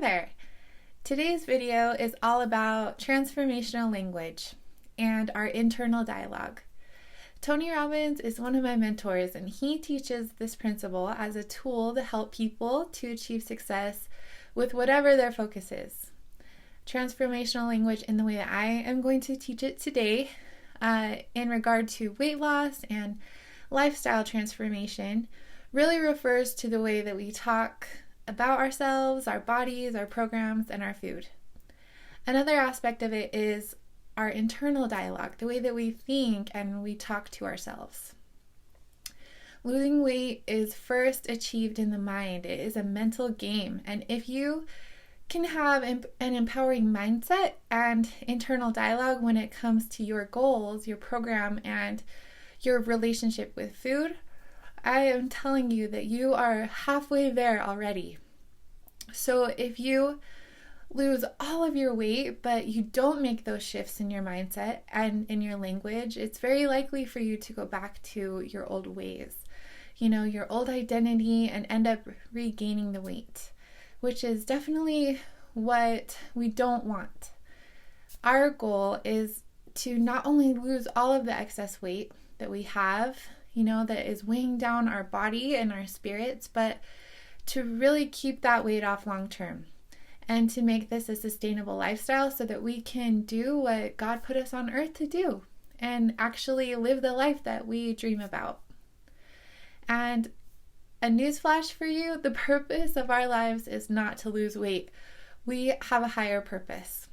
there! Today's video is all about transformational language and our internal dialogue. Tony Robbins is one of my mentors, and he teaches this principle as a tool to help people to achieve success with whatever their focus is. Transformational language, in the way that I am going to teach it today, in regard to weight loss and lifestyle transformation, really refers to the way that we talk about ourselves, our bodies, our programs, and our food. Another aspect of it is our internal dialogue, the way that we think and we talk to ourselves. Losing weight is first achieved in the mind. It is a mental game. And if you can have an empowering mindset and internal dialogue when it comes to your goals, your program, and your relationship with food, I am telling you that you are halfway there already. So if you lose all of your weight, but you don't make those shifts in your mindset and in your language, it's very likely for you to go back to your old ways, your old identity, and end up regaining the weight, which is definitely what we don't want. Our goal is to not only lose all of the excess weight that we have, that is weighing down our body and our spirits, but to really keep that weight off long term and to make this a sustainable lifestyle so that we can do what God put us on earth to do and actually live the life that we dream about. And a newsflash for you, the purpose of our lives is not to lose weight. We have a higher purpose.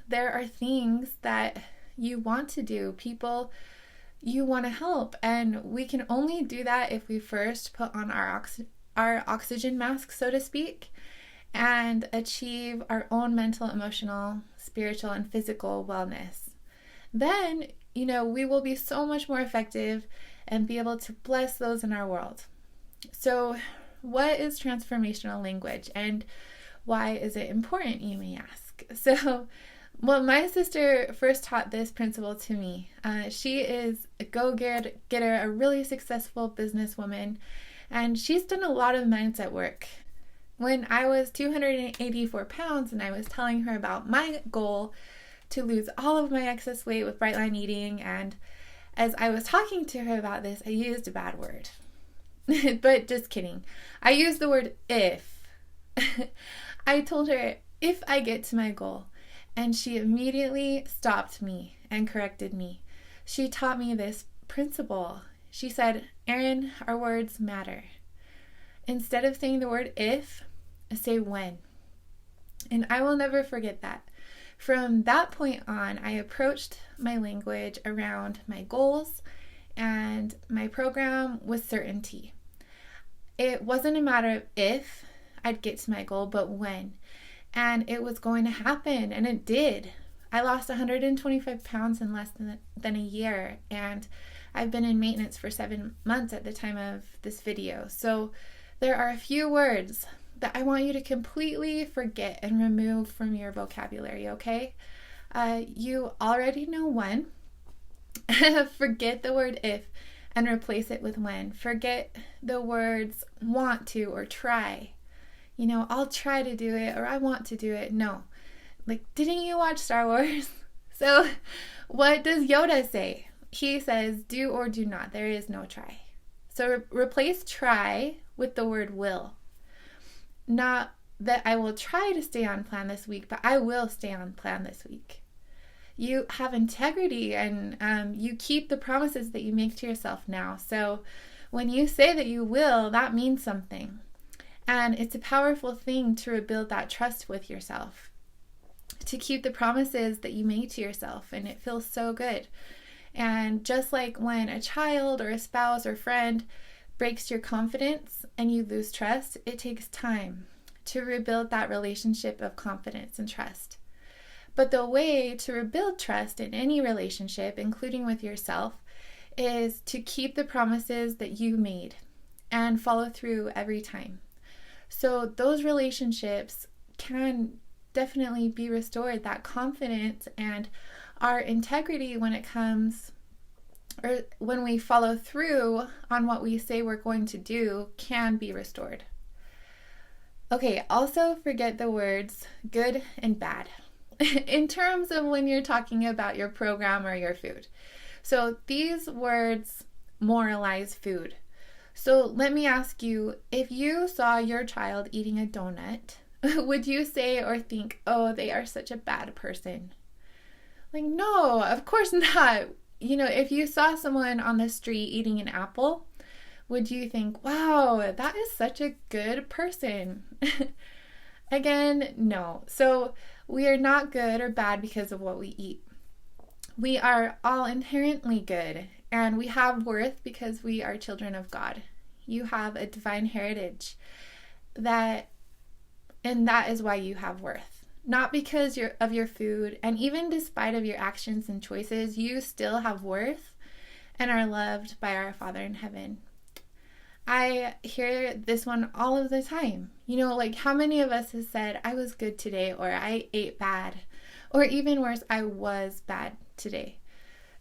There are things that you want to do, people you want to help, and we can only do that if we first put on our oxygen mask, so to speak, and achieve our own mental, emotional, spiritual, and physical wellness. Then, we will be so much more effective and be able to bless those in our world. So, what is transformational language and why is it important, you may ask? So, my sister first taught this principle to me. She is a go-getter, a really successful businesswoman, and she's done a lot of mindset work. When I was 284 pounds and I was telling her about my goal to lose all of my excess weight with Bright Line Eating, and as I was talking to her about this, I used a bad word. But just kidding. I used the word if. I told her, if I get to my goal. And she immediately stopped me and corrected me. She taught me this principle. She said, Erin, our words matter. Instead of saying the word if, say when. And I will never forget that. From that point on, I approached my language around my goals and my program with certainty. It wasn't a matter of if I'd get to my goal, but when. And it was going to happen, and it did. I lost 125 pounds in less than a year, and I've been in maintenance for 7 months at the time of this video. So there are a few words that I want you to completely forget and remove from your vocabulary, okay? You already know when. Forget the word if and replace it with when. Forget the words want to or try. I'll try to do it, or I want to do it. No. Didn't you watch Star Wars? So what does Yoda say? He says, do or do not. There is no try. So replace try with the word will. Not that I will try to stay on plan this week, but I will stay on plan this week. You have integrity, and you keep the promises that you make to yourself now. So when you say that you will, that means something. And it's a powerful thing to rebuild that trust with yourself, to keep the promises that you made to yourself, and it feels so good. And just like when a child or a spouse or friend breaks your confidence and you lose trust, it takes time to rebuild that relationship of confidence and trust. But the way to rebuild trust in any relationship, including with yourself, is to keep the promises that you made and follow through every time. So those relationships can definitely be restored. That confidence and our integrity when it comes, or when we follow through on what we say we're going to do, can be restored. Okay, also forget the words good and bad in terms of when you're talking about your program or your food. So these words moralize food. So let me ask you, if you saw your child eating a donut, would you say or think, oh, they are such a bad person? Like, no, of course not. If you saw someone on the street eating an apple, would you think, wow, that is such a good person? Again, no. So we are not good or bad because of what we eat. We are all inherently good, and we have worth because we are children of God. You have a divine heritage, and that is why you have worth. Not because of your food, and even despite of your actions and choices, you still have worth and are loved by our Father in heaven. I hear this one all of the time. Like how many of us has said, I was good today, or I ate bad, or even worse, I was bad today.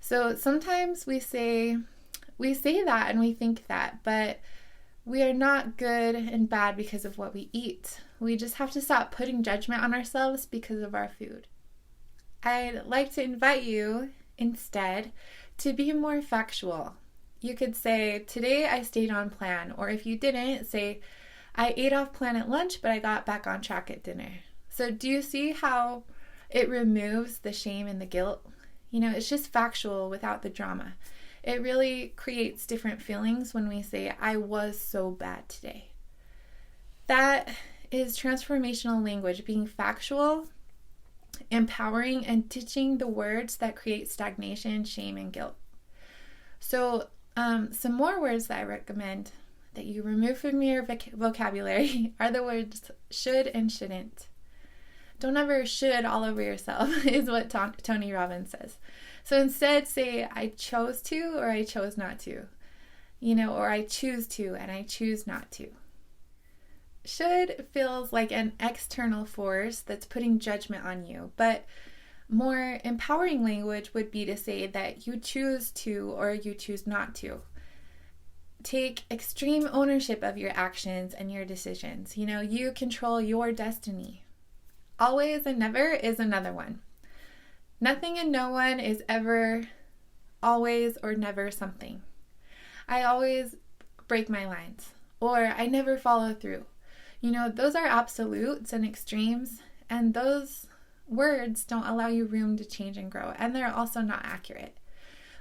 So sometimes we say that and we think that, but we are not good and bad because of what we eat. We just have to stop putting judgment on ourselves because of our food. I'd like to invite you instead to be more factual. You could say, today I stayed on plan, or if you didn't, say, I ate off plan at lunch, but I got back on track at dinner. So do you see how it removes the shame and the guilt? It's just factual without the drama. It really creates different feelings when we say, I was so bad today. That is transformational language, being factual, empowering, and ditching the words that create stagnation, shame, and guilt. So some more words that I recommend that you remove from your vocabulary are the words should and shouldn't. Don't ever should all over yourself is what Tony Robbins says. So instead say, I chose to, or I chose not to, or I choose to and I choose not to. Should feels like an external force that's putting judgment on you, but more empowering language would be to say that you choose to or you choose not to. Take extreme ownership of your actions and your decisions. You control your destiny. Always and never is another one. Nothing and no one is ever, always, or never something. I always break my lines, or I never follow through. Those are absolutes and extremes, and those words don't allow you room to change and grow, and they're also not accurate.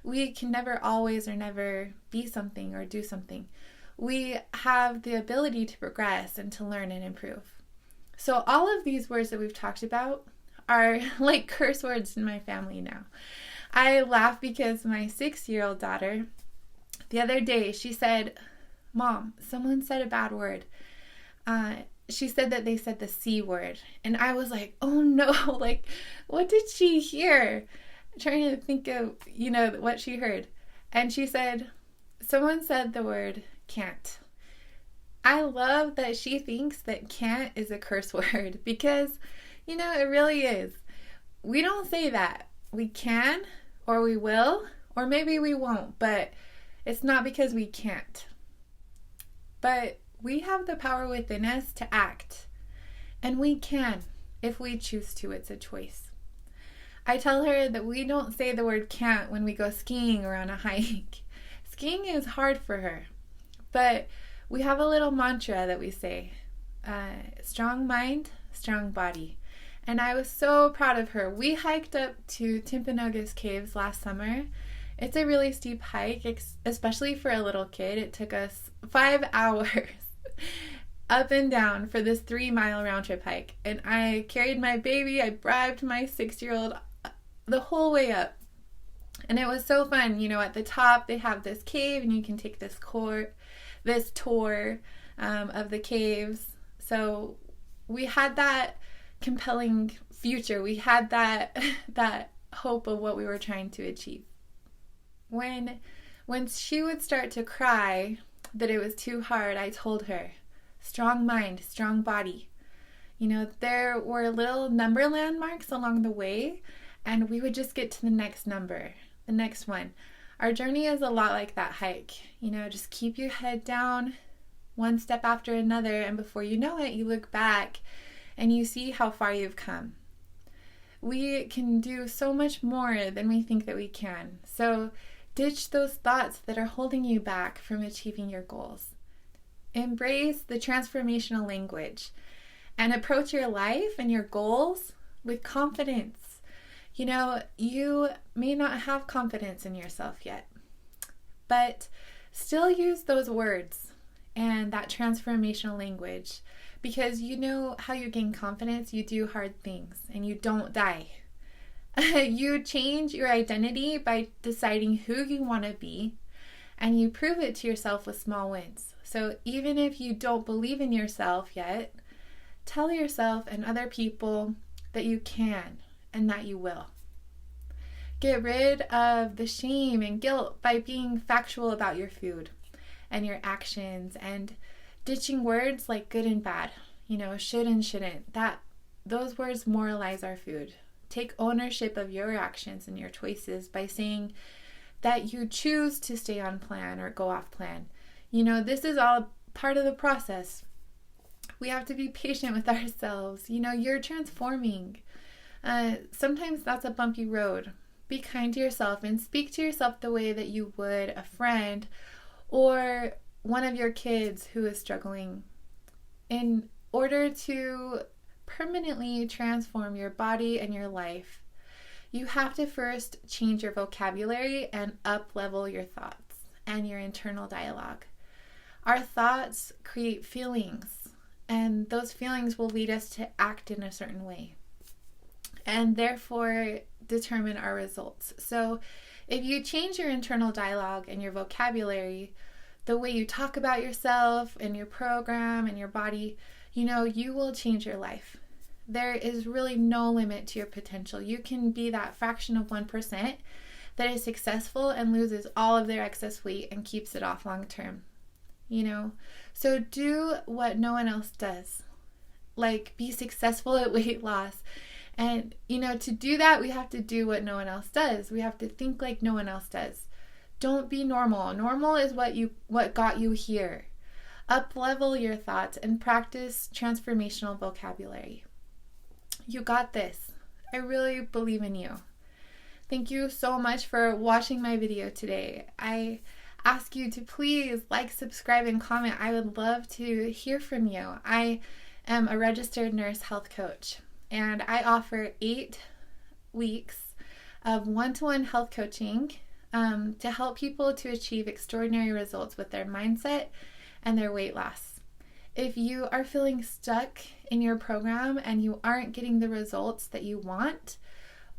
We can never always or never be something or do something. We have the ability to progress and to learn and improve. So all of these words that we've talked about are like curse words in my family now. I laugh because my 6-year-old daughter, the other day, she said, Mom, someone said a bad word. She said that they said the C word. And I was like, oh no, like, what did she hear? Trying to think of, what she heard. And she said, someone said the word can't. I love that she thinks that can't is a curse word because, it really is. We don't say that. We can, or we will, or maybe we won't, but it's not because we can't. But we have the power within us to act, and we can if we choose to. It's a choice. I tell her that we don't say the word can't when we go skiing or on a hike. Skiing is hard for her, but we have a little mantra that we say, strong mind, strong body. And I was so proud of her. We hiked up to Timpanogos Caves last summer. It's a really steep hike, especially for a little kid. It took us 5 hours up and down for this 3-mile round trip hike. And I carried my baby. I bribed my 6-year-old the whole way up. And it was so fun. At the top they have this cave and you can take this tour of the caves. So we had that compelling future. We had that hope of what we were trying to achieve. When she would start to cry that it was too hard, I told her, strong mind, strong body. There were little number landmarks along the way, and we would just get to the next number, the next one. Our journey is a lot like that hike. Just keep your head down, one step after another, and before you know it, you look back and you see how far you've come. We can do so much more than we think that we can. So ditch those thoughts that are holding you back from achieving your goals. Embrace the transformational language and approach your life and your goals with confidence. You know, you may not have confidence in yourself yet, but still use those words and that transformational language, because you know how you gain confidence. You do hard things and you don't die. You change your identity by deciding who you want to be, and you prove it to yourself with small wins. So even if you don't believe in yourself yet, tell yourself and other people that you can and that you will. Get rid of the shame and guilt by being factual about your food and your actions, and ditching words like good and bad, should and shouldn't. Those words moralize our food. Take ownership of your actions and your choices by saying that you choose to stay on plan or go off plan. This is all part of the process. We have to be patient with ourselves. You're transforming. Sometimes that's a bumpy road. Be kind to yourself and speak to yourself the way that you would a friend or one of your kids who is struggling. In order to permanently transform your body and your life, you have to first change your vocabulary and up-level your thoughts and your internal dialogue. Our thoughts create feelings, and those feelings will lead us to act in a certain way, and therefore determine our results. So if you change your internal dialogue and your vocabulary, the way you talk about yourself and your program and your body, you will change your life. There is really no limit to your potential. You can be that fraction of 1% that is successful and loses all of their excess weight and keeps it off long term. So do what no one else does. Like, be successful at weight loss. And, to do that, we have to do what no one else does. We have to think like no one else does. Don't be normal. Normal is what got you here. Up-level your thoughts and practice transformational vocabulary. You got this. I really believe in you. Thank you so much for watching my video today. I ask you to please like, subscribe, and comment. I would love to hear from you. I am a registered nurse health coach, and I offer 8 weeks of one-to-one health coaching to help people to achieve extraordinary results with their mindset and their weight loss. If you are feeling stuck in your program and you aren't getting the results that you want,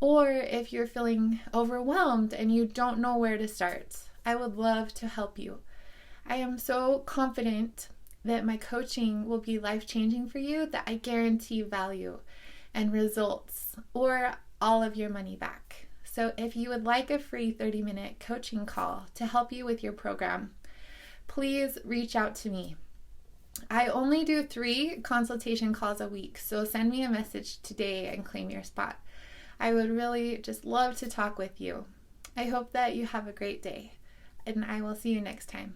or if you're feeling overwhelmed and you don't know where to start, I would love to help you. I am so confident that my coaching will be life-changing for you, that I guarantee value and results or all of your money back. So if you would like a free 30-minute coaching call to help you with your program, please reach out to me. I only do 3 consultation calls a week, so send me a message today and claim your spot. I would really just love to talk with you. I hope that you have a great day, and I will see you next time.